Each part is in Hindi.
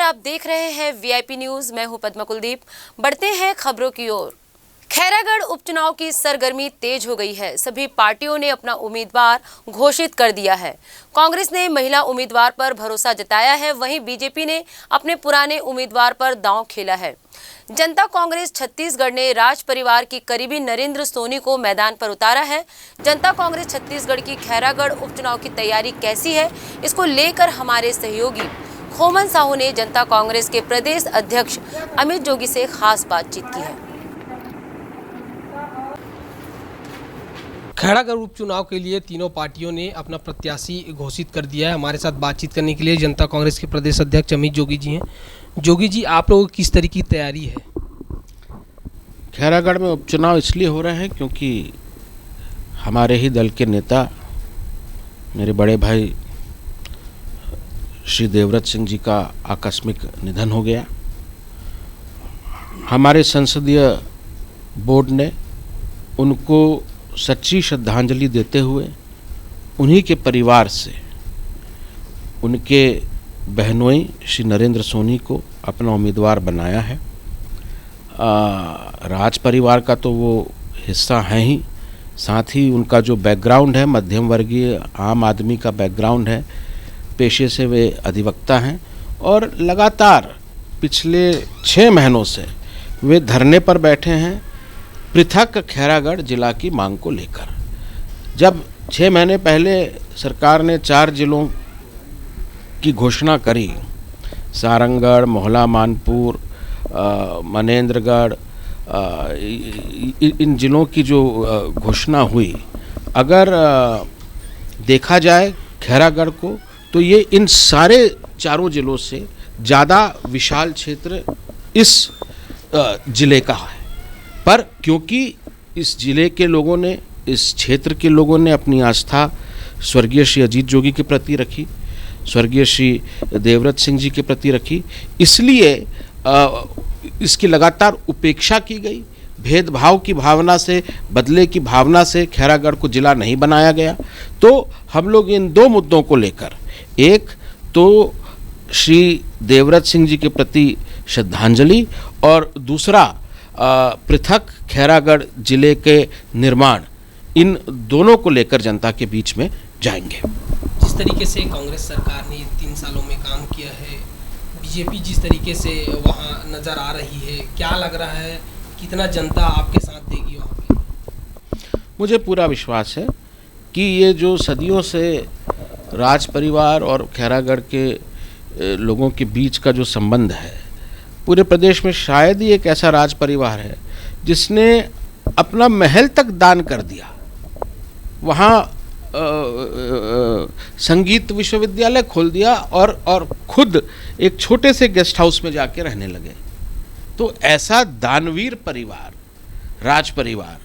आप देख रहे हैं वीआईपी न्यूज। मैं हूं पद्मा कुलदीप। बढ़ते हैं खबरों की ओर। खैरागढ़ उपचुनाव की सरगर्मी तेज हो गई है। सभी पार्टियों ने अपना उम्मीदवार घोषित कर दिया है। कांग्रेस ने महिला उम्मीदवार पर भरोसा जताया है, वहीं बीजेपी ने अपने पुराने उम्मीदवार पर दांव खेला है। जनता कांग्रेस छत्तीसगढ़ ने राज परिवार की करीबी नरेंद्र सोनी को मैदान पर उतारा है। जनता कांग्रेस छत्तीसगढ़ की खैरागढ़ उपचुनाव की तैयारी कैसी है, इसको लेकर हमारे सहयोगी खोमन साहू ने जनता कांग्रेस के प्रदेश अध्यक्ष अमित जोगी से खास बातचीत की है। खैरागढ़ उपचुनाव के लिए तीनों पार्टियों ने अपना प्रत्याशी घोषित कर दिया है। हमारे साथ बातचीत करने के लिए जनता कांग्रेस के प्रदेश अध्यक्ष अमित जोगी जी हैं। जोगी जी, आप लोगों की किस तरह की तैयारी है? खैरागढ़ में उपचुनाव इसलिए हो रहे हैं क्योंकि हमारे ही दल के नेता मेरे बड़े भाई श्री देवव्रत सिंह जी का आकस्मिक निधन हो गया। हमारे संसदीय बोर्ड ने उनको सच्ची श्रद्धांजलि देते हुए उन्हीं के परिवार से उनके बहनोई श्री नरेंद्र सोनी को अपना उम्मीदवार बनाया है। राज परिवार का तो वो हिस्सा हैं ही, साथ ही उनका जो बैकग्राउंड है, मध्यम वर्गीय आम आदमी का बैकग्राउंड है, पेशे से वे अधिवक्ता हैं और लगातार पिछले 6 महीनों से वे धरने पर बैठे हैं पृथक खैरागढ़ जिला की मांग को लेकर। जब 6 महीने पहले सरकार ने 4 जिलों की घोषणा करी, सारंगगढ़, मोहला मानपुर, मनेंद्रगढ़, इन जिलों की जो घोषणा हुई, अगर देखा जाए खैरागढ़ को तो ये इन सारे 4 जिलों से ज़्यादा विशाल क्षेत्र इस जिले का है। पर क्योंकि इस जिले के लोगों ने, इस क्षेत्र के लोगों ने अपनी आस्था स्वर्गीय श्री अजीत जोगी के प्रति रखी, स्वर्गीय श्री देवव्रत सिंह जी के प्रति रखी, इसलिए इसकी लगातार उपेक्षा की गई। भेदभाव की भावना से, बदले की भावना से खैरागढ़ को जिला नहीं बनाया गया। तो हम लोग इन 2 मुद्दों को लेकर, एक तो श्री देवव्रत सिंह जी के प्रति श्रद्धांजलि और दूसरा पृथक खैरागढ़ जिले के निर्माण, इन दोनों को लेकर जनता के बीच में जाएंगे। जिस तरीके से कांग्रेस सरकार ने 3 सालों में काम किया है, बीजेपी जिस तरीके से वहाँ नज़र आ रही है, क्या लग रहा है कितना जनता आपके साथ देगी वहाँ पे? मुझे पूरा विश्वास है कि ये जो सदियों से राज परिवार और खैरागढ़ के लोगों के बीच का जो संबंध है, पूरे प्रदेश में शायद ही एक ऐसा राज परिवार है जिसने अपना महल तक दान कर दिया। वहाँ संगीत विश्वविद्यालय खोल दिया और खुद एक छोटे से गेस्ट हाउस में जाके रहने लगे। तो ऐसा दानवीर परिवार, राज परिवार,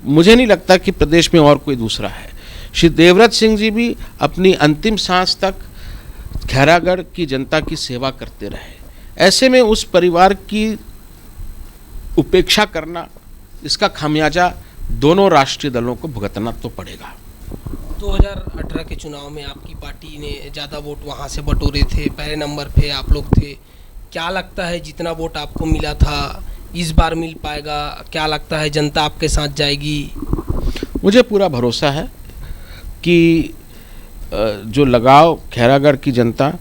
मुझे नहीं लगता कि प्रदेश में और कोई दूसरा है। श्री देवव्रत सिंह जी भी अपनी अंतिम सांस तक खैरागढ़ की जनता की सेवा करते रहे। ऐसे में उस परिवार की उपेक्षा करना, इसका खामियाजा दोनों राष्ट्रीय दलों को भुगतना तो पड़ेगा। 2018 के चुनाव में आपकी पार्टी ने ज़्यादा वोट वहाँ से बटोरे थे, पहले नंबर पे आप लोग थे। क्या लगता है जितना वोट आपको मिला था इस बार मिल पाएगा? क्या लगता है जनता आपके साथ जाएगी? मुझे पूरा भरोसा है कि जो लगाव खैरागढ़ की जनता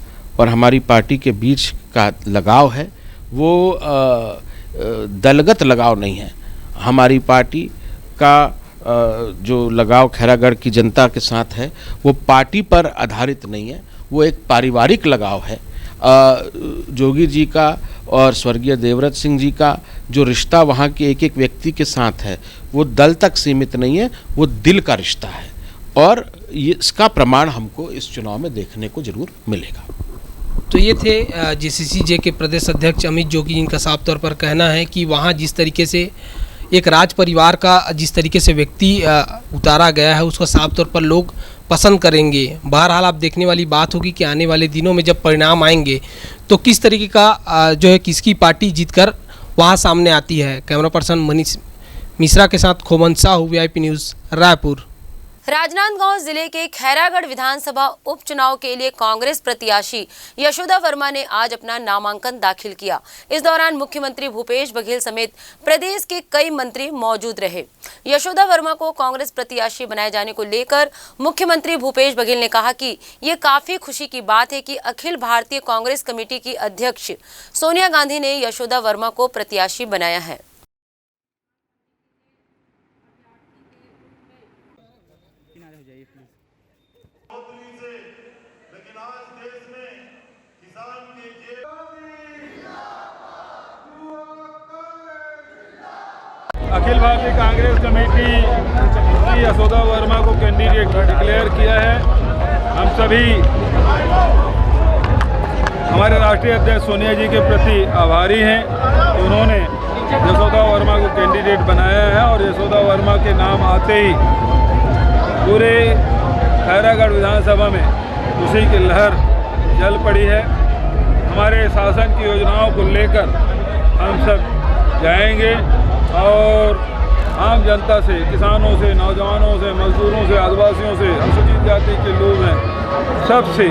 और हमारी पार्टी के बीच का लगाव है वो दलगत लगाव नहीं है। हमारी पार्टी का जो लगाव खैरागढ़ की जनता के साथ है वो पार्टी पर आधारित नहीं है, वो एक पारिवारिक लगाव है। जोगी जी का और स्वर्गीय देवव्रत सिंह जी का जो रिश्ता वहाँ के एक एक व्यक्ति के साथ है वो दल तक सीमित नहीं है, वो दिल का रिश्ता है और इसका प्रमाण हमको इस चुनाव में देखने को जरूर मिलेगा। तो ये थे जेसीसीजे के प्रदेश अध्यक्ष अमित जोगी, जिनका साफ तौर पर कहना है कि वहाँ जिस तरीके से एक राज परिवार का जिस तरीके से व्यक्ति उतारा गया है उसको साफ तौर पर लोग पसंद करेंगे। बहरहाल आप देखने वाली बात होगी कि आने वाले दिनों में जब परिणाम आएंगे तो किस तरीके का जो है किसकी पार्टी जीतकर वहाँ सामने आती है। कैमरा पर्सन मनीष मिश्रा के साथ खोमन साहू, वीआईपी न्यूज़, रायपुर। राजनांदगांव जिले के खैरागढ़ विधानसभा उपचुनाव के लिए कांग्रेस प्रत्याशी यशोदा वर्मा ने आज अपना नामांकन दाखिल किया। इस दौरान मुख्यमंत्री भूपेश बघेल समेत प्रदेश के कई मंत्री मौजूद रहे। यशोदा वर्मा को कांग्रेस प्रत्याशी बनाए जाने को लेकर मुख्यमंत्री भूपेश बघेल ने कहा कि ये काफी खुशी की बात है कि अखिल भारतीय कांग्रेस कमेटी की अध्यक्ष सोनिया गांधी ने यशोदा वर्मा को प्रत्याशी बनाया है। लेकिन आज देश में किसान की अखिल भारतीय कांग्रेस कमेटी की यशोदा वर्मा को कैंडिडेट डिक्लेयर किया है। हम सभी हमारे राष्ट्रीय अध्यक्ष सोनिया जी के प्रति आभारी हैं कि उन्होंने यशोदा वर्मा को कैंडिडेट बनाया है और यशोदा वर्मा के नाम आते ही पूरे खैरागढ़ विधानसभा में खुशी की लहर जल पड़ी है। हमारे शासन की योजनाओं को लेकर हम सब जाएंगे और आम जनता से, किसानों से, नौजवानों से, मजदूरों से, आदिवासियों से, अनुसूचित जाति के लोग हैं, सबसे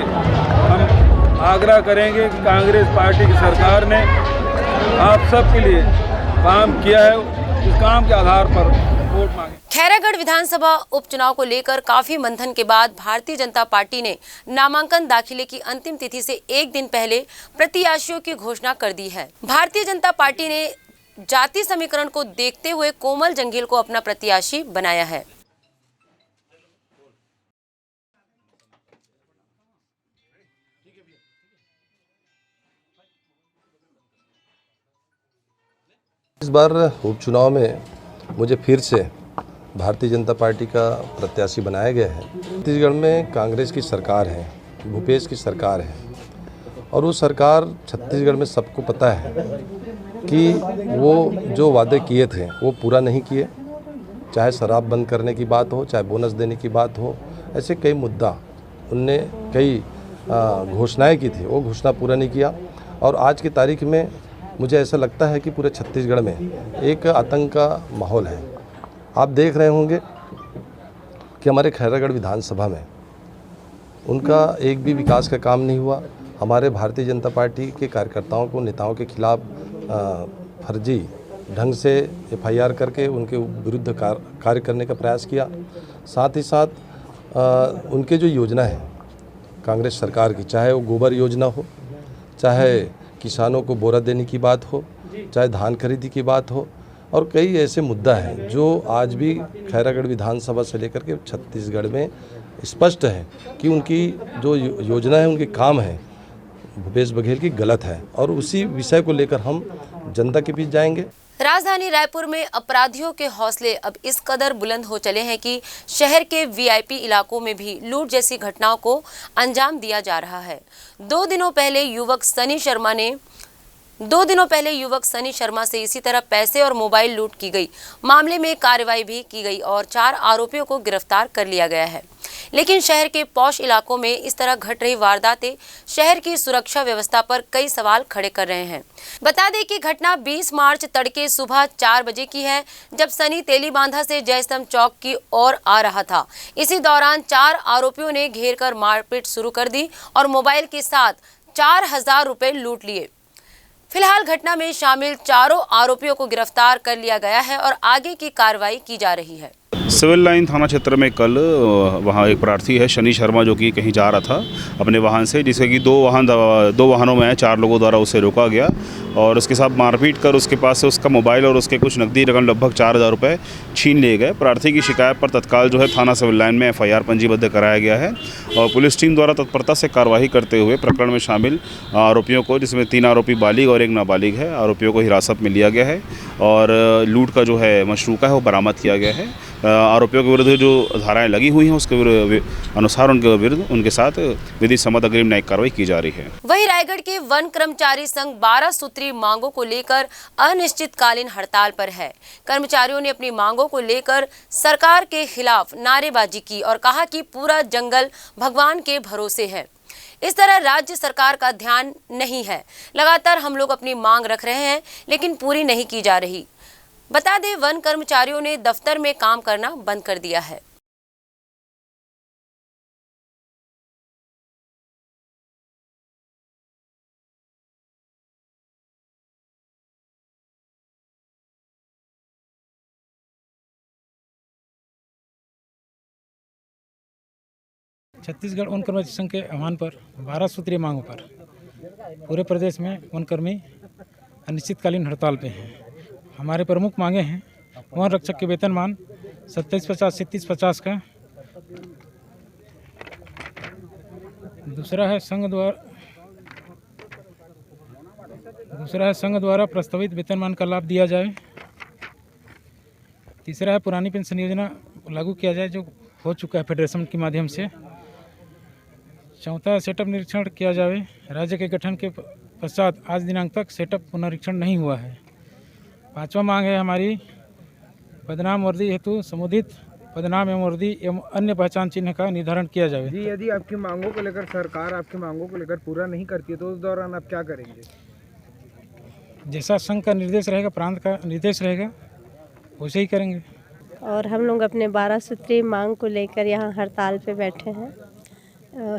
हम आग्रह करेंगे कि कांग्रेस पार्टी की सरकार ने आप सब के लिए काम किया है, इस काम के आधार पर वोट मांगे। खैरागढ़ विधानसभा उपचुनाव को लेकर काफी मंथन के बाद भारतीय जनता पार्टी ने नामांकन दाखिले की अंतिम तिथि से एक दिन पहले प्रत्याशियों की घोषणा कर दी है। भारतीय जनता पार्टी ने जाति समीकरण को देखते हुए कोमल जंगील को अपना प्रत्याशी बनाया है। इस बार उपचुनाव में मुझे फिर से भारतीय जनता पार्टी का प्रत्याशी बनाया गया है। छत्तीसगढ़ में कांग्रेस की सरकार है, भूपेश की सरकार है और वो सरकार छत्तीसगढ़ में सबको पता है कि वो जो वादे किए थे वो पूरा नहीं किए। चाहे शराब बंद करने की बात हो, चाहे बोनस देने की बात हो, ऐसे कई मुद्दा उनने कई घोषणाएं की थी, वो घोषणा पूरा नहीं किया। और आज की तारीख में मुझे ऐसा लगता है कि पूरे छत्तीसगढ़ में एक आतंक का माहौल है। आप देख रहे होंगे कि हमारे खैरागढ़ विधानसभा में उनका एक भी विकास का काम नहीं हुआ। हमारे भारतीय जनता पार्टी के कार्यकर्ताओं को, नेताओं के खिलाफ फर्जी ढंग से FIR करके उनके विरुद्ध कार्य करने का प्रयास किया। साथ ही साथ उनके जो योजना है कांग्रेस सरकार की, चाहे वो गोबर योजना हो, चाहे किसानों को बोरा देने की बात हो, चाहे धान खरीदी की बात हो, और कई ऐसे मुद्दा हैं जो आज भी खैरागढ़ विधानसभा से लेकर के छत्तीसगढ़ में स्पष्ट है कि उनकी जो योजना है, उनके काम है, भूपेश बघेल की गलत है और उसी विषय को लेकर हम जनता के बीच जाएंगे। राजधानी रायपुर में अपराधियों के हौसले अब इस कदर बुलंद हो चले हैं कि शहर के VIP इलाकों में भी लूट जैसी घटनाओं को अंजाम दिया जा रहा है। 2 दिनों पहले युवक सनी शर्मा से इसी तरह पैसे और मोबाइल लूट की गई। मामले में कार्रवाई भी की गई और 4 आरोपियों को गिरफ्तार कर लिया गया है। लेकिन शहर के पॉश इलाकों में इस तरह घट रही वारदातें शहर की सुरक्षा व्यवस्था पर कई सवाल खड़े कर रहे हैं। बता दें कि घटना 20 मार्च तड़के सुबह 4 बजे की है, जब सनी तेलीबांधा से जयस्तंभ चौक की ओर आ रहा था। इसी दौरान 4 आरोपियों ने घेर कर मारपीट शुरू कर दी और मोबाइल के साथ 4000 रुपए लूट लिए। फिलहाल घटना में शामिल चारों आरोपियों को गिरफ्तार कर लिया गया है और आगे की कार्रवाई की जा रही है। सिविल लाइन थाना क्षेत्र में कल वहाँ एक प्रार्थी है शनि शर्मा, जो कि कहीं जा रहा था अपने वाहन से, जिससे कि 2 वाहनों में 4 लोगों द्वारा उसे रोका गया और उसके साथ मारपीट कर उसके पास से उसका मोबाइल और उसके कुछ नकदी रकम लगभग 4000 रुपये छीन लिए गए। प्रार्थी की शिकायत पर तत्काल जो है थाना सिविल लाइन में FIR पंजीबद्ध कराया गया है और पुलिस टीम द्वारा तत्परता से कार्रवाई करते हुए प्रकरण में शामिल आरोपियों को, जिसमें 3 आरोपी बालिग और 1 नाबालिग है, आरोपियों को हिरासत में लिया गया है और लूट का जो है मशरूका है वो बरामद किया गया है। आरोपियों के विरुद्ध जो धाराएं लगी हुई हैं उसके अनुसार उनके विरुद्ध उनके साथ विधि सम्मत अग्रिम न्यायिक कार्रवाई की जा रही है। वहीं रायगढ़ के वन कर्मचारी संघ 12 सूत्री मांगों को लेकर अनिश्चितकालीन हड़ताल पर है। कर्मचारियों ने अपनी मांगों को लेकर सरकार के खिलाफ नारेबाजी की और कहा कि पूरा जंगल भगवान के भरोसे है। इस तरह राज्य सरकार का ध्यान नहीं है। लगातार हम लोग अपनी मांग रख रहे हैं लेकिन पूरी नहीं की जा रही। बता दें, वन कर्मचारियों ने दफ्तर में काम करना बंद कर दिया है। छत्तीसगढ़ वन कर्मचारी संघ के आह्वान पर 12 सूत्रीय मांगों पर पूरे प्रदेश में वन कर्मी अनिश्चितकालीन हड़ताल पे हैं। हमारे प्रमुख मांगे हैं वन रक्षक के वेतनमान 2750 से 3050 का। दूसरा है संघ द्वारा प्रस्तावित वेतनमान का लाभ दिया जाए। तीसरा है पुरानी पेंशन योजना लागू किया जाए जो हो चुका है फेडरेशन के माध्यम से। चौथा सेटअप निरीक्षण किया जाए। राज्य के गठन के पश्चात आज दिनांक तक सेटअप पुनरीक्षण नहीं हुआ है। पांचवा मांग है हमारी पदनाम वर्दी हेतु समुदित पदनाम एवं वर्दी एवं अन्य पहचान चिन्ह का निर्धारण किया जाए। जी, यदि आपकी मांगों को लेकर सरकार आपकी मांगों को लेकर पूरा नहीं करती है तो उस दौरान आप क्या करेंगे? जैसा संघ का निर्देश रहेगा, प्रांत का निर्देश रहेगा, वैसे ही करेंगे। और हम लोग अपने 12 सूत्रीय मांग को लेकर यहाँ हड़ताल पे बैठे हैं।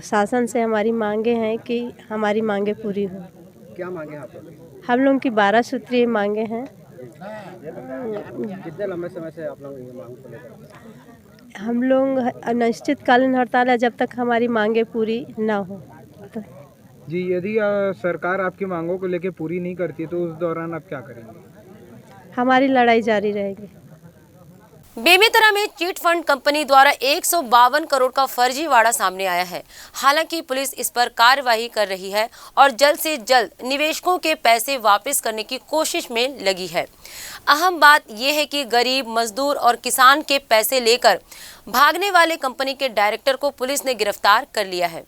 शासन से हमारी मांगे हैं कि हमारी मांगे पूरी हो। क्या मांगे आप? हम लोग की 12 सूत्रीय मांगे हैं। कितने लंबे समय से आप लोग ये मांग को लेकर? हम लोग अनिश्चितकालीन हड़ताल है जब तक हमारी मांगे पूरी ना हो। जी, यदि सरकार आपकी मांगों को लेकर पूरी नहीं करती तो उस दौरान आप क्या करेंगे? हमारी लड़ाई जारी रहेगी। बेमेतरा में चिट फंड कंपनी द्वारा 152 करोड़ का फर्जीवाड़ा सामने आया है। हालांकि पुलिस इस पर कार्रवाई कर रही है और जल्द से जल्द निवेशकों के पैसे वापस करने की कोशिश में लगी है। अहम बात यह है कि गरीब मजदूर और किसान के पैसे लेकर भागने वाले कंपनी के डायरेक्टर को पुलिस ने गिरफ्तार कर लिया है।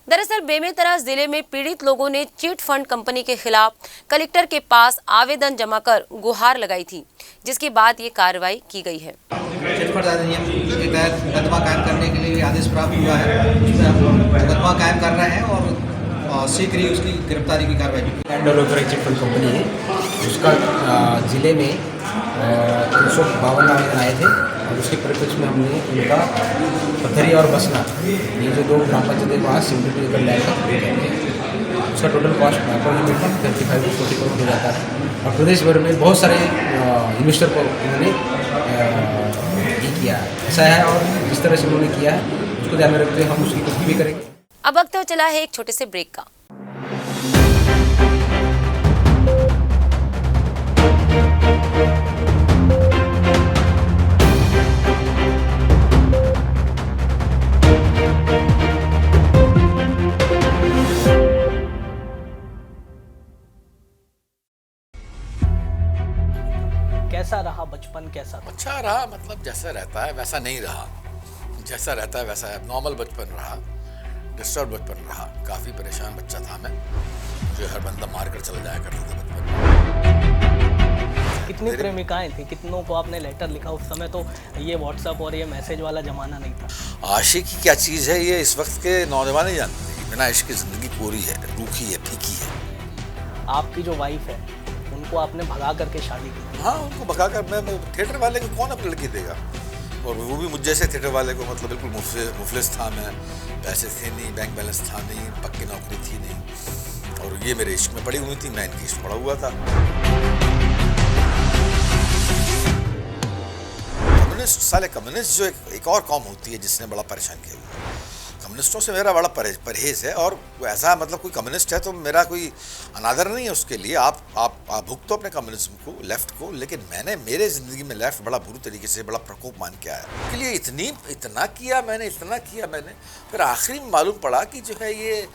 दरअसल बेमेतरा जिले में पीड़ित लोगों ने चिट फंड कंपनी के खिलाफ कलेक्टर के पास आवेदन जमा कर गुहार लगाई थी, जिसके बाद ये कार्रवाई की गई है। चिट फंड अधिनियम के तहत मुकदमा कायम करने के लिए आदेश प्राप्त हुआ है। उसमें हम मुकदमा कायम कर रहे हैं और शीघ्र ही उसकी गिरफ्तारी की कार्रवाई। Land developer chit fund company है, उसका जिले में 352 आवेदन आए थे और उसके परिप्रेक्ष्य में हमने उनका पथरी और बसना ये जो 2 ग्राम पंचायत के पास 70 एकड़ लैंड का खरीद करते हैं। उसका टोटल कॉस्ट अप्रोक्सीमेटली 35 से 40 करोड़ हो जाता है और प्रदेश भर में बहुत सारे इन्वेस्टर को उन्होंने ये किया है। ऐसा है और जिस तरह से उन्होंने किया है उसको ध्यान में रखते हुए हम उसकी पुष्टि भी करेंगे। अब वक्त तो चला है एक छोटे से ब्रेक का। कैसा रहा बचपन? कैसा था? अच्छा रहा, मतलब जैसा रहता है वैसा नहीं रहा। जैसा रहता है वैसा है। नॉर्मल बचपन रहा, डिस्टर्ब बचपन रहा। काफ़ी परेशान बच्चा था मैं, मुझे हर बंदा मार कर चला जाया करता था बचपन में। कितनी प्रेमिकाएं थी? कितनों को आपने लेटर लिखा? उस समय तो ये व्हाट्सएप और ये मैसेज वाला ज़माना नहीं था। आशिकी क्या चीज़ है ये इस वक्त के नौजवान नहीं जानते। बिना इश्क की ज़िंदगी पूरी है, रूखी है, फीकी है। आपकी जो वाइफ है उनको आपने भगा करके शादी की? हाँ, उनको भगा कर मैं थिएटर वाले को कौन अपनी लड़की देगा, और वो भी मुझ जैसे थिएटर वाले को। मतलब बिल्कुल मुफलिस था मैं, पैसे थे नहीं, बैंक बैलेंस था नहीं, पक्की नौकरी थी नहीं, और ये मेरे इश्क में पड़ी हुई थी, मैं इनकी इश्क पड़ा हुआ था। कम्युनिस्ट जो एक और कौम होती है जिसने बड़ा परेशान किया हुआ। कम्युनिस्टों से मेरा बड़ा परहेज है, और ऐसा मतलब कोई कम्युनिस्ट है तो मेरा कोई अनादर नहीं है उसके लिए। आप भुगतो अपने कम्युनिज्म को, लेफ्ट को, लेकिन मैंने मेरे ज़िंदगी में लेफ्ट बड़ा बुरी तरीके से, बड़ा प्रकोप मान के आया। उसके लिए इतना किया मैंने, फिर आखिरी में मालूम पड़ा कि जो है ये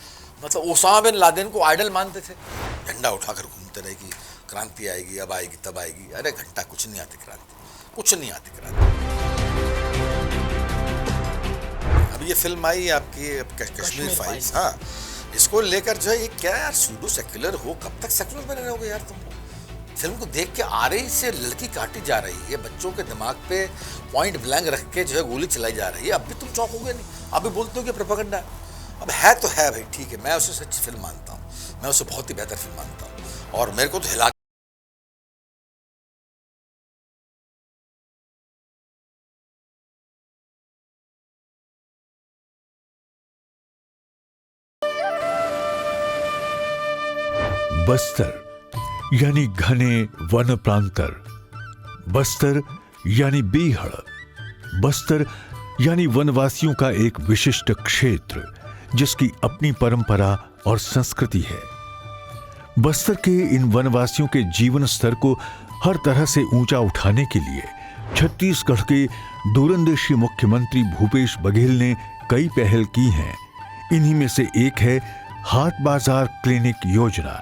मतलब ओसामा बिन लादेन को आइडल मानते थे। झंडा उठाकर घूमते रहे कि क्रांति आएगी, अब आएगी, तब आएगी। अरे घंटा कुछ नहीं आती क्रांति, कुछ नहीं आती क्रांति। अभी ये फिल्म आई आपकी कश्मीर फाइल्स, हाँ, इसको लेकर जो है ये क्या यार, सूडो सेक्युलर हो, कब तक सेक्युलर बने रहोगे यार तुम? फिल्म को देख के आ रही से लड़की काटी जा रही है, बच्चों के दिमाग पे पॉइंट ब्लैंक रख के जो है गोली चलाई जा रही है। अब भी तुम चौंकोगे नहीं, अभी बोलते हो कि प्रोपेगेंडा है। अब है तो है भाई, ठीक है, मैं उसे सच्ची फिल्म मानता हूँ, मैं उसे बहुत ही बेहतर फिल्म मानता हूँ, और मेरे को तो हिला बस्तर यानी घने वन प्रांतर, बस्तर यानी बीहड़, बस्तर यानी वनवासियों का एक विशिष्ट क्षेत्र जिसकी अपनी परंपरा और संस्कृति है। बस्तर के इन वनवासियों के जीवन स्तर को हर तरह से ऊंचा उठाने के लिए छत्तीसगढ़ के दूरंदेशी मुख्यमंत्री भूपेश बघेल ने कई पहल की हैं। इन्हीं में से एक है हाट बाजार क्लिनिक योजना।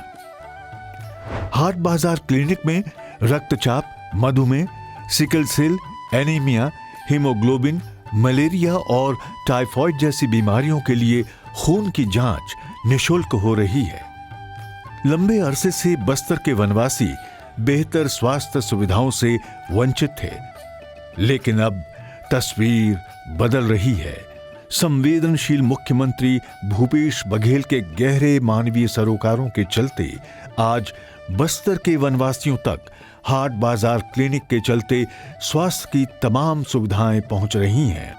हाट बाजार क्लिनिक में रक्तचाप, मधुमेह, sickle cell, anaemia, haemoglobin, malaria और टाइफाइड जैसी बीमारियों के लिए खून की जांच निःशुल्क हो रही है। लंबे अरसे से बस्तर के वनवासी बेहतर स्वास्थ्य सुविधाओं से वंचित थे, लेकिन अब तस्वीर बदल रही है। संवेदनशील मुख्यमंत्री भूपेश बघेल के गहरे मानवीय सरोकारों के चलते आज बस्तर के वनवासियों तक हाट बाजार क्लिनिक के चलते स्वास्थ्य की तमाम सुविधाएं पहुंच रही हैं।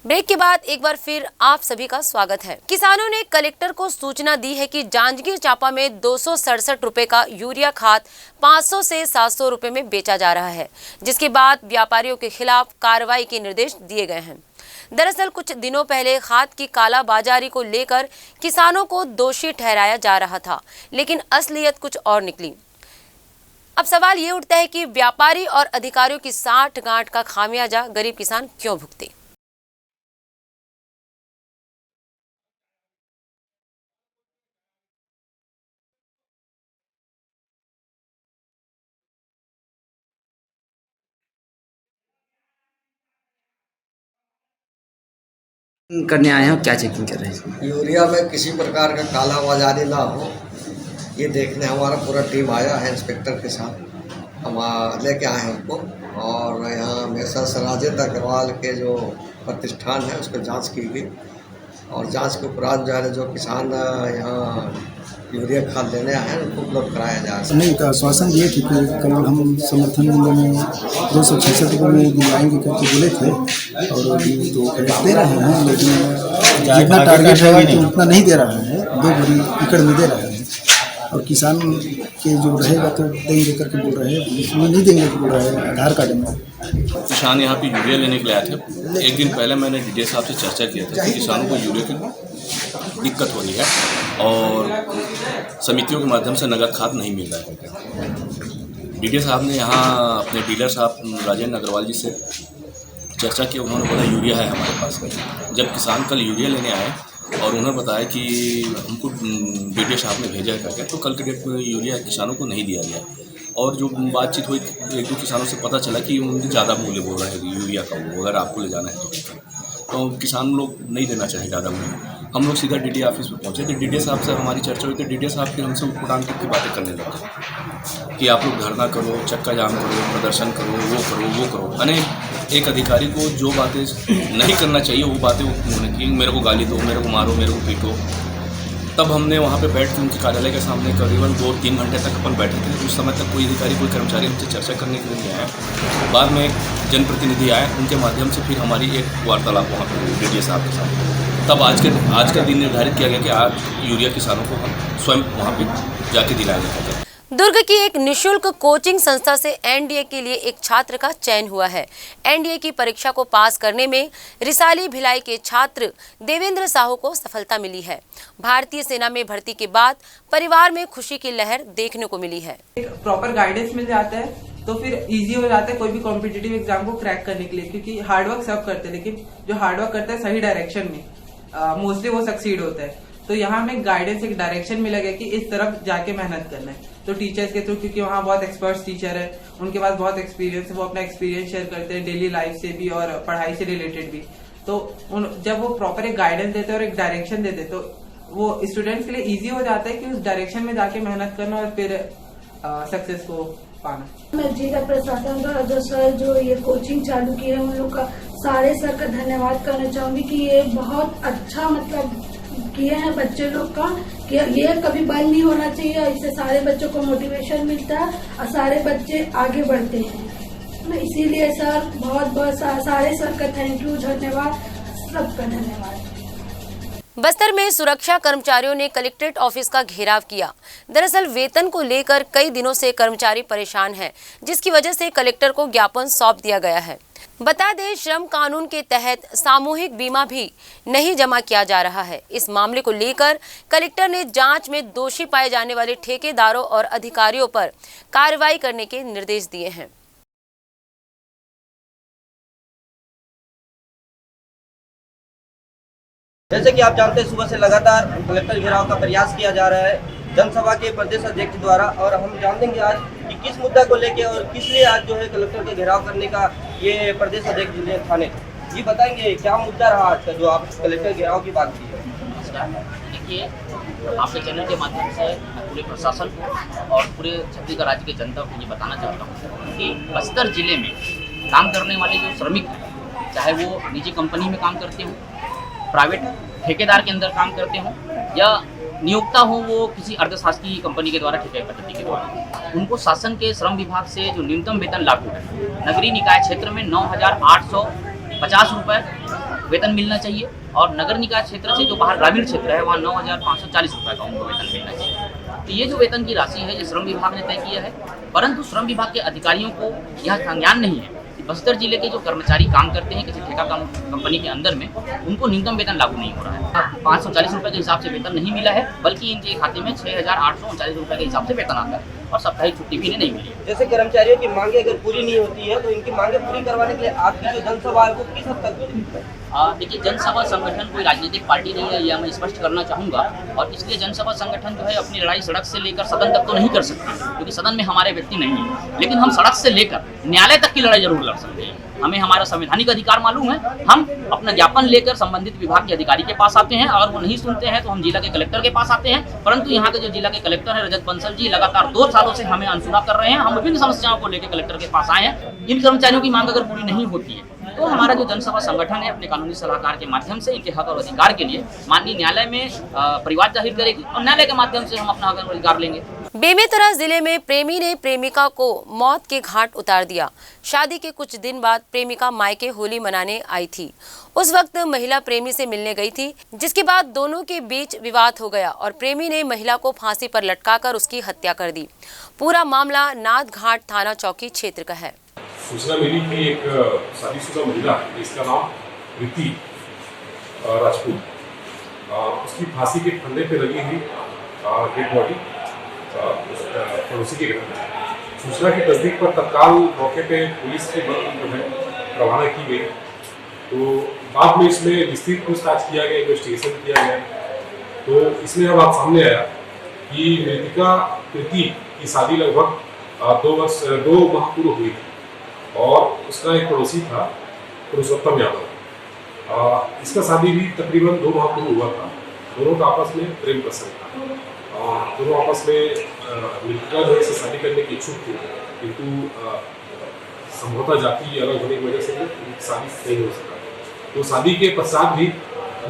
ब्रेक के बाद एक बार फिर आप सभी का स्वागत है। किसानों ने कलेक्टर को सूचना दी है कि जांजगीर चांपा में 267 रुपए का यूरिया खाद 500 से 700 रुपए में बेचा जा रहा है, जिसके बाद व्यापारियों के खिलाफ कार्रवाई के निर्देश दिए गए हैं। दरअसल कुछ दिनों पहले खाद की कालाबाजारी को लेकर किसानों को दोषी ठहराया जा रहा था, लेकिन असलियत कुछ और निकली। अब सवाल ये उठता है कि व्यापारी और अधिकारियों की साठगांठ का खामियाजा गरीब किसान क्यों भुगते। करने आए हैं, क्या चेकिंग कर रहे हैं? यूरिया में किसी प्रकार का काला बाजारी ना हो, ये देखने हमारा पूरा टीम आया है इंस्पेक्टर के साथ। हम लेके आए हैं उनको, और यहाँ मिसेस राजेंद्र अग्रवाल के जो प्रतिष्ठान है उसको जांच की गई, और जांच के उपरांत जो है जो किसान यहाँ यूरिया खाद लेने आए हैं उनको उपलब्ध कराया जा रहा है। नहीं तो आश्वासन दिए थे कि कल हम समर्थन मूल्य में 266 रुपये में दिलवाएंगे करके बोले थे, और अभी तो दे रहे हैं, लेकिन जितना टारगेट है तो उतना नहीं दे रहा है, 2 बोरी एकड़ में दे रहा है। और किसान के जो रहेगा तो देंगे करके बोल रहे हैं, उसमें नहीं देंगे बोल रहे हैं, आधार कार्ड में। किसान यहाँ पे यूरिया लेने के लिए आए थे। एक दिन पहले मैंने डीडीए साहब से चर्चा किया था कि किसानों को यूरिया की दिक्कत हो रही है और समितियों के माध्यम से नगद खाद नहीं मिल रहा है। डीडीए साहब ने यहाँ अपने डीलर साहब राजेंद्र अग्रवाल जी से चर्चा की। उन्होंने बोला यूरिया है हमारे पास। जब किसान कल यूरिया लेने आए और उन्होंने बताया कि हमको डीडीए साहब ने भेजा है, तो कल के डेट में यूरिया किसानों को नहीं दिया गया। और जो बातचीत हुई 1-2 किसानों से पता चला कि उन्होंने ज़्यादा मूल्य बोल रहे हैं यूरिया का, वो अगर आपको ले जाना है तो किसान लोग नहीं देना चाहे ज़्यादा मूल्य। हम लोग सीधा डीडीए ऑफिस में पहुंचे थे। डीडीए साहब से हमारी चर्चा हुई, तो डीडीए साहब फिर हमसे उठान की बातें करने लगे कि आप लोग धरना करो, चक्का जाम करो, प्रदर्शन करो, वो करो। अनेक एक अधिकारी को जो बातें नहीं करना चाहिए वो बातें उन्होंने की। मेरे को गाली दो, मेरे को मारो, मेरे को पीटो। तब हमने वहाँ पे बैठ के उनके कार्यालय के सामने करीबन 2-3 घंटे तक अपन बैठे थे। उस समय तक कोई अधिकारी, कोई कर्मचारी हमसे चर्चा करने के लिए नहीं आया। बाद में एक जनप्रतिनिधि आए, उनके माध्यम से फिर हमारी एक वार्तालाप वहाँ पर डीडीए साहब के साथ। तब आज का दिन निर्धारित किया गया कि आज यूरिया किसानों को हम स्वयं वहाँ पर जाके दिलाया जाएगा। दुर्ग की एक निशुल्क कोचिंग संस्था से एनडीए के लिए एक छात्र का चयन हुआ है। एनडीए की परीक्षा को पास करने में रिसाली भिलाई के छात्र देवेंद्र साहू को सफलता मिली है। भारतीय सेना में भर्ती के बाद परिवार में खुशी की लहर देखने को मिली है। एक प्रॉपर गाइडेंस मिल जाता है तो फिर इजी हो जाता है कोई भी कॉम्पिटिटिव एग्जाम को क्रैक करने के लिए, क्योंकि हार्डवर्क सब करते हैं, लेकिन जो हार्डवर्क करता है सही डायरेक्शन में मोस्टली वो सक्सीड होता है। तो यहाँ हमें गाइडेंस, एक डायरेक्शन मिला गया कि इस तरफ जाके मेहनत करना है। तो टीचर्स के थ्रू, क्योंकि वहाँ बहुत एक्सपर्ट्स टीचर है, उनके पास बहुत एक्सपीरियंस है, वो अपना एक्सपीरियंस शेयर करते हैं डेली लाइफ से भी और पढ़ाई से रिलेटेड भी। तो जब वो प्रॉपर एक गाइडेंस देते हैं और एक डायरेक्शन देते तो वो स्टूडेंट्स के लिए इजी हो जाता है कि उस डायरेक्शन में जाके मेहनत करना और फिर सक्सेस को पाना। मैं जिला प्रशासन का जो सर जो ये कोचिंग चालू की है उन लोग का सारे सर का धन्यवाद करना चाहूंगी कि ये बहुत अच्छा मतलब किए हैं बच्चे लोग का कि ये कभी बंद नहीं होना चाहिए। इससे सारे बच्चों को मोटिवेशन मिलता है और सारे बच्चे आगे बढ़ते हैं। इसीलिए सर बहुत बहुत सारे सर का थैंक यू, धन्यवाद, सबका धन्यवाद। बस्तर में सुरक्षा कर्मचारियों ने कलेक्ट्रेट ऑफिस का घेराव किया। दरअसल वेतन को लेकर कई दिनों से कर्मचारी परेशान हैं, जिसकी वजह से कलेक्टर को ज्ञापन सौंप दिया गया है। बता दें, श्रम कानून के तहत सामूहिक बीमा भी नहीं जमा किया जा रहा है। इस मामले को लेकर कलेक्टर ने जांच में दोषी पाए जाने वाले ठेकेदारों और अधिकारियों पर कार्रवाई करने के निर्देश दिए हैं। जैसे कि आप जानते हैं, सुबह से लगातार कलेक्टर घेराव का प्रयास किया जा रहा है जनसभा के प्रदेश अध्यक्ष द्वारा, और हम जानेंगे आज कि किस मुद्दा को लेकर और किस लिए आज जो है कलेक्टर के घेराव करने का ये प्रदेश अध्यक्ष जिले थाने जी बताएंगे क्या मुद्दा रहा आज का जो आप कलेक्टर घेराव की बात की है। देखिए, आपके चैनल के माध्यम से मैं पूरे प्रशासन को और पूरे छत्तीसगढ़ राज्य की जनता को ये बताना चाहता हूँ कि बस्तर जिले में काम करने वाले जो श्रमिक हैं, चाहे वो निजी कंपनी में काम करते हों, प्राइवेट ठेकेदार के अंदर काम करते हों या नियोक्ता हो वो किसी अर्धशासकीय कंपनी के द्वारा ठेके पद्धति के द्वारा, उनको शासन के श्रम विभाग से जो न्यूनतम वेतन लागू है, नगरीय निकाय क्षेत्र में 9,850 रुपये वेतन मिलना चाहिए और नगर निकाय क्षेत्र से जो बाहर ग्रामीण क्षेत्र है वहाँ 9,540 रुपये का उनको वेतन मिलना चाहिए। तो ये जो वेतन की राशि है ये श्रम विभाग ने तय किया है, परंतु श्रम विभाग के अधिकारियों को यह संज्ञान नहीं है कि बस्तर जिले के जो कर्मचारी काम करते हैं किसी ठेका कंपनी के अंदर में, उनको न्यूनतम वेतन लागू नहीं हो रहा है। 540 रुपये के हिसाब से वेतन नहीं मिला है, बल्कि इनके खाते में 6,839 रुपये के हिसाब से वेतन आता है और साप्ताहिक छुट्टी भी इन्हें नहीं मिली। जैसे कर्मचारियों की मांगे अगर पूरी नहीं होती है तो इनकी मांगे पूरी करवाने के लिए आपकी जो जनसभा है वो किस हद तक? देखिए, जनसभा संगठन कोई राजनीतिक पार्टी नहीं है, यह मैं स्पष्ट करना चाहूँगा, और इसलिए जनसभा संगठन जो है अपनी लड़ाई सड़क से लेकर सदन तक तो नहीं कर सकती, क्योंकि सदन में हमारे व्यक्ति नहीं है, लेकिन हम सड़क से लेकर न्यायालय तक की लड़ाई जरूर लड़ सकते हैं। हमें हमारा संवैधानिक अधिकार मालूम है, हम अपना ज्ञापन लेकर संबंधित विभाग के अधिकारी के पास आते हैं, अगर वो नहीं सुनते हैं तो हम जिला के कलेक्टर के पास आते हैं। परंतु यहाँ के जो जिला के कलेक्टर है रजत बंसल जी लगातार 2 सालों से हमें अनसुना कर रहे हैं। हम विभिन्न समस्याओं को लेकर कलेक्टर के पास आए हैं। इन कर्मचारियों की मांग अगर पूरी नहीं होती है तो हमारा जो जनसभा संगठन है अपने कानूनी सलाहकार के माध्यम से इनके हक और अधिकार के लिए माननीय न्यायालय में परिवाद जाहिर करेगी और न्यायालय के माध्यम से हम अपना हक और अधिकार लेंगे। बेमेतरा जिले में प्रेमी ने प्रेमिका को मौत के घाट उतार दिया। शादी के कुछ दिन बाद प्रेमिका मायके होली मनाने आई थी। उस वक्त महिला प्रेमी से मिलने गई थी, जिसके बाद दोनों के बीच विवाद हो गया और प्रेमी ने महिला को फांसी पर लटकाकर उसकी हत्या कर दी। पूरा मामला नाथ घाट थाना चौकी क्षेत्र का है। सूचना मिली कि एक शादीशुदा महिला है जिसका नाम प्रीति राजपूत, उसकी फांसी के फंदे पे लगी हुई डेड बॉडी पड़ोसी के घर में। सूचना की तस्दीक पर तत्काल मौके पे पुलिस की जो है रवाना की गई। तो बाद में इसमें विस्तृत पूछताछ किया गया, इन्वेस्टिगेशन किया गया। तो इसमें अब बात सामने आया कि मृतिका प्रीति की शादी लगभग 2 माह पूर्व हुई थी और उसका एक पड़ोसी था पुरुषोत्तम यादव। इसका शादी भी तकरीबन 2 माह पूर्व हुआ था। दोनों का आपस में प्रेम प्रसंग था। दोनों आपस में मृतिका जो है शादी करने की इच्छुक थी, किंतु संभवतः जाति अलग होने की वजह से शादी नहीं हो सका। तो शादी के पश्चात भी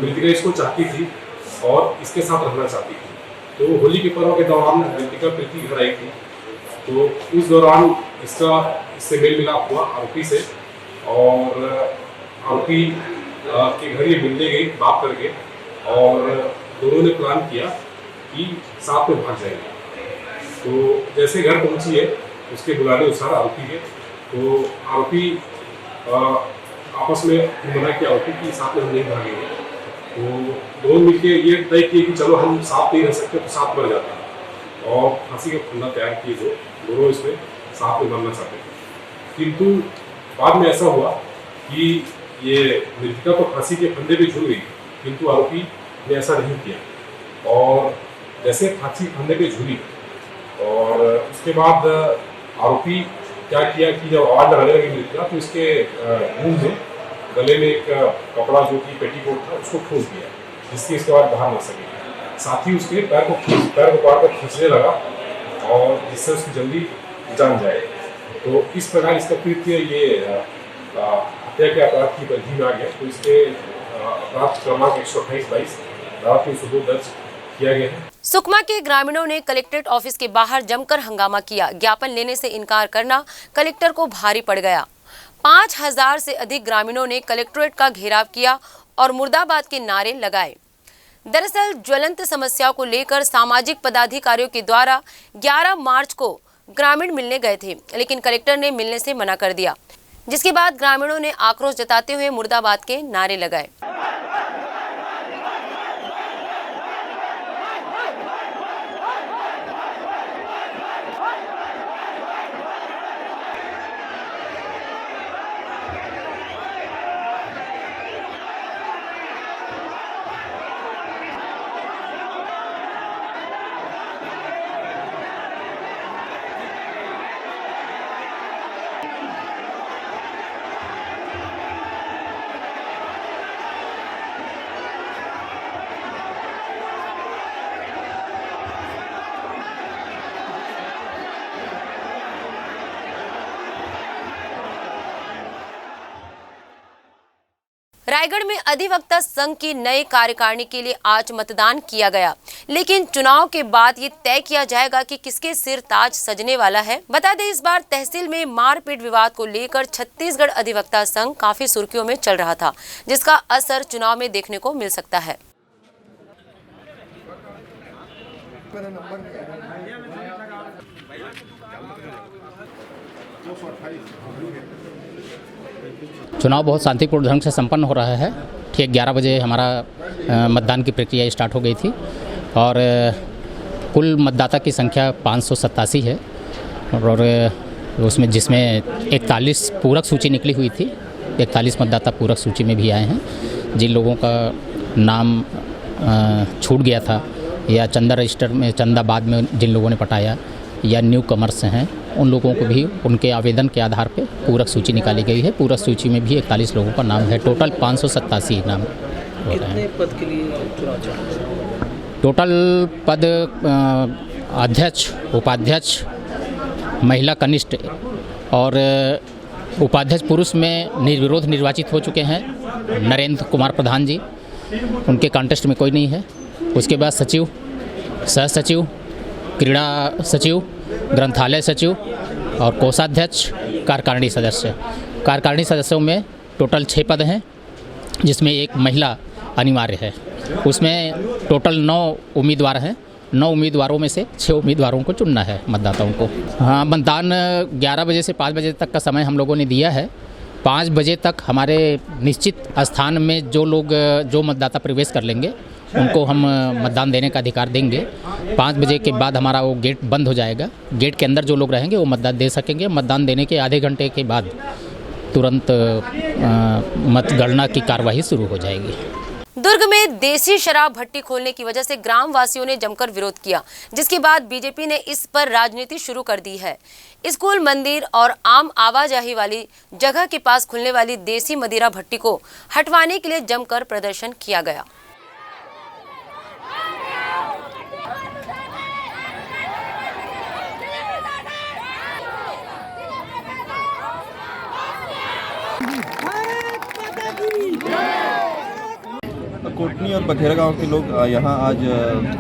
मृतिका इसको चाहती थी और इसके साथ रहना चाहती थी। तो होली के पर्व के दौरान मृतिका प्रीति घर आई थी। तो उस दौरान इससे मेल मिलाप हुआ आरोपी से और आरोपी के घर ये मिलने गई बात करके और दोनों ने प्लान किया कि साथ में भाग जाएंगे। तो जैसे घर पहुंची है उसके बुलाने अनुसार आरोपी के, तो आरोपी आपस में मना किया आरोपी कि साथ में हम नहीं भागेंगे। तो दोनों मिलके ये तय किए कि चलो हम साथ नहीं रह सकते तो साथ मर जाते हैं और फांसी का फंदा तैयार किए। दोनों इसमें साथ में मरना चाहते थे, किंतु बाद में ऐसा हुआ कि ये मृतिका तो फांसी के फंदे पे झूल गई, किंतु आरोपी ने ऐसा नहीं किया। और जैसे फांसी फंदे पे झूली और उसके बाद आरोपी क्या किया कि जब आवाज़ लगाने लगी मृतिका तो इसके मुंह में गले में एक कपड़ा जो कि पेटीकोट था उसको ठूस दिया, जिससे इसके बाद बाहर न सके। साथ ही उसके पैर को पार कर खींचने लगा और जिससे उसकी जल्दी जान जाए। तो इस प्रकार इसका कृत्य ये हत्या के अपराध की परिधि में आ गया। तो इसके अपराध क्रमांक 128/22 रात को सबूत दर्ज किया गया है। सुकमा के ग्रामीणों ने कलेक्ट्रेट ऑफिस के बाहर जमकर हंगामा किया। ज्ञापन लेने से इनकार करना कलेक्टर को भारी पड़ गया। 5000 से अधिक ग्रामीणों ने कलेक्ट्रेट का घेराव किया और मुर्दाबाद के नारे लगाए। दरअसल ज्वलंत समस्याओं को लेकर सामाजिक पदाधिकारियों के द्वारा 11 मार्च को ग्रामीण मिलने गए थे, लेकिन कलेक्टर ने मिलने से मना कर दिया, जिसके बाद ग्रामीणों ने आक्रोश जताते हुए मुर्दाबाद के नारे लगाए। रायगढ़ में अधिवक्ता संघ की नए कार्यकारिणी के लिए आज मतदान किया गया, लेकिन चुनाव के बाद ये तय किया जाएगा कि किसके सिर ताज सजने वाला है। बता दें, इस बार तहसील में मारपीट विवाद को लेकर छत्तीसगढ़ अधिवक्ता संघ काफी सुर्खियों में चल रहा था, जिसका असर चुनाव में देखने को मिल सकता है। चुनाव बहुत शांतिपूर्ण ढंग से संपन्न हो रहा है। ठीक 11 बजे हमारा मतदान की प्रक्रिया स्टार्ट हो गई थी और कुल मतदाता की संख्या 587 है और उसमें जिसमें 41 पूरक सूची निकली हुई थी। 41 मतदाता पूरक सूची में भी आए हैं। जिन लोगों का नाम छूट गया था या चंदा रजिस्टर में चंदा बाद में जिन लोगों ने पटाया या न्यू कमर्स हैं, उन लोगों को भी उनके आवेदन के आधार पे पूरक सूची निकाली गई है। पूरक सूची में भी 41 लोगों का नाम है। टोटल 587 नाम हो रहे हैं। कितने पद के लिए चुनाव चल रहा है? टोटल पद अध्यक्ष, उपाध्यक्ष, महिला कनिष्ठ और उपाध्यक्ष पुरुष में निर्विरोध निर्वाचित हो चुके हैं नरेंद्र कुमार प्रधान जी। उनके कॉन्टेस्ट में कोई नहीं है। उसके बाद सचिव, सह सचिव, क्रीड़ा सचिव, ग्रंथालय सचिव और कोषाध्यक्ष, कार्यकारिणी सदस्य। कार्यकारिणी सदस्यों में टोटल 6 पद हैं, जिसमें एक महिला अनिवार्य है। उसमें टोटल 9 उम्मीदवार हैं। 9 उम्मीदवारों में से 6 उम्मीदवारों को चुनना है मतदाताओं को। हाँ, मतदान 11 बजे से 5 बजे तक का समय हम लोगों ने दिया है। 5 बजे तक हमारे निश्चित स्थान में जो मतदाता प्रवेश कर लेंगे उनको हम मतदान देने का अधिकार देंगे। 5 बजे के बाद हमारा वो गेट बंद हो जाएगा। गेट के अंदर जो लोग रहेंगे वो मतदान दे सकेंगे। मतदान देने के आधे घंटे के बाद तुरंत मतगणना की कार्यवाही शुरू हो जाएगी। दुर्ग में देसी शराब भट्टी खोलने की वजह से ग्रामवासियों ने जमकर विरोध किया, जिसके बाद बीजेपी ने इस पर राजनीति शुरू कर दी है। स्कूल, मंदिर और आम आवाजाही वाली जगह के पास खुलने वाली देसी मदिरा भट्टी को हटवाने के लिए जमकर प्रदर्शन किया गया। कोटनी और बघेरा गांव के लोग यहाँ आज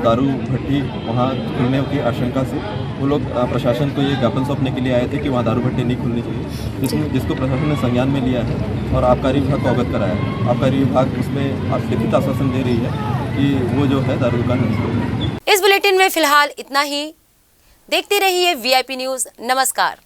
दारू भट्टी वहाँ खुलने की आशंका से वो लोग प्रशासन को ये ज्ञापन सौंपने के लिए आए थे कि वहाँ दारू भट्टी नहीं खुलनी चाहिए, जिसको प्रशासन ने संज्ञान में लिया है और आबकारी विभाग को अवगत कराया है। आबकारी विभाग उसमें लिखित आश्वासन दे रही है कि वो जो है दारू दुकान नहीं खोलेगी। इस बुलेटिन में फिलहाल इतना ही। देखते रहिए VIP न्यूज़। नमस्कार।